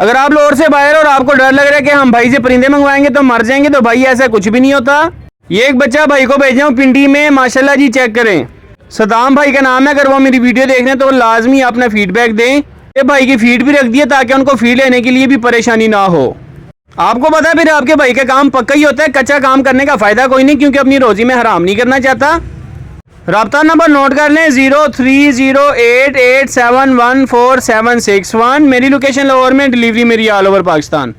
अगर आप लाहौर से बाहर और आपको डर लग रहा है कि हम भाई से परिंदे मंगवाएंगे तो मर जाएंगे, तो भाई ऐसा कुछ भी नहीं होता। ये एक बच्चा भाई को भेजा हूँ पिंडी में, माशाल्लाह जी चेक करें। सदाम भाई का नाम है। अगर वो मेरी वीडियो देख रहे हैं तो लाजमी अपना फीडबैक दें। ये भाई की फीड भी रख दी है ताकि उनको फीड लेने के लिए भी परेशानी ना हो। आपको पता है फिर आपके भाई का काम पक्का ही होता है, कच्चा काम करने का फ़ायदा कोई नहीं, क्योंकि अपनी रोज़ी में हराम नहीं करना चाहता। रब्ता नंबर नोट कर लें 0308871471। मेरी लोकेशन लाहौर में, डिलीवरी मेरी ऑल ओवर पाकिस्तान।